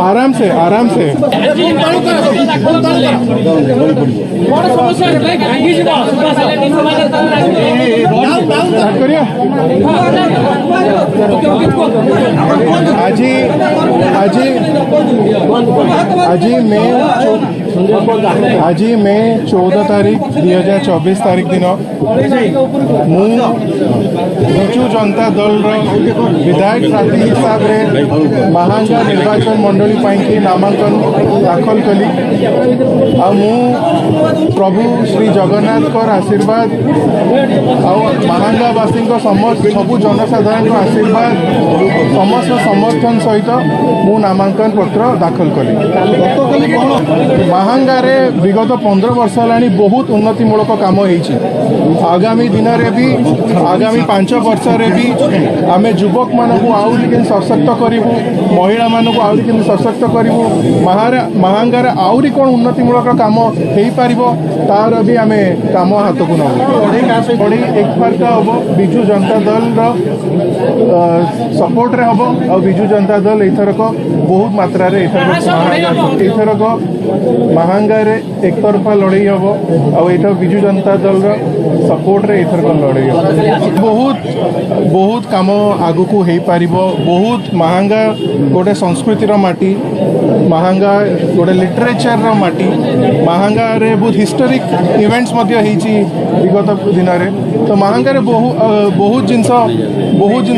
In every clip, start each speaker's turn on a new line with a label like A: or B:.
A: आराम से आराम से आज मे 14 तारीख 2024 तारीख दिन मु बिजु जनता दल विधायक प्रार्थी हिसाब से महांगा निर्वाचन मंडली की नामांकन दाखल कली आ प्रभु श्री जगन्नाथ आशीर्वाद महांगावासी समस्त सबू जनसाधारण आशीर्वाद समस्त समर्थन सहित मु नामांकन पत्र दाखल कली। महांगारे विगत 15 वर्ष है बहुत उन्नतिमूलक काम होती आगामी दिन में भी आगामी 5 वर्ष भी आम युवक मानक आहरी के सशक्त करूँ महिला मानक आहरी के सशक्त करूँ महांगार आहरी कौन उन्नतिमूलक काम हो पार तार भी आम काम हाथ को नब बड़ी एक बार हम विजु जनता दल सपोर्ट रे हम और विजु जनता दल एथरक बहुत मात्रा एथरक महांगारे एक तरफा लड़ई हम और विजु जनता दल सपोर्ट रे एथरक लड़ई हम बहुत बहुत काम आगु को हो पार बहुत महांगा गोटे संस्कृतिर माटी महांगा गोटे लिटरेचर माटी महांगा रे बहुत हिस्टोरिक इवेंट्स विगत दिन में तो महांगारे बहुत जिनस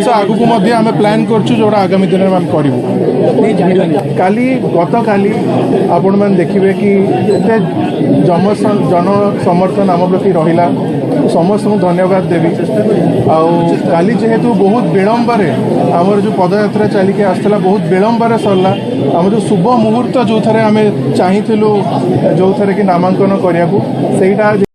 A: आगु को आम प्लान करछु जोड़ा आगामी दिन में आम करूँ काली गत काली आपण मैंने देखिए कि जन समर्थन आम प्रति रहा समस्त को धन्यवाद देवी आली जेहेतु बहुत विलंबरे आमर जो पदयात्रा चलिके आसला बहुत विलंबरे सरला आम जो शुभ मुहूर्त जो थे आम चाहूँ जो थे कि नामांकन करने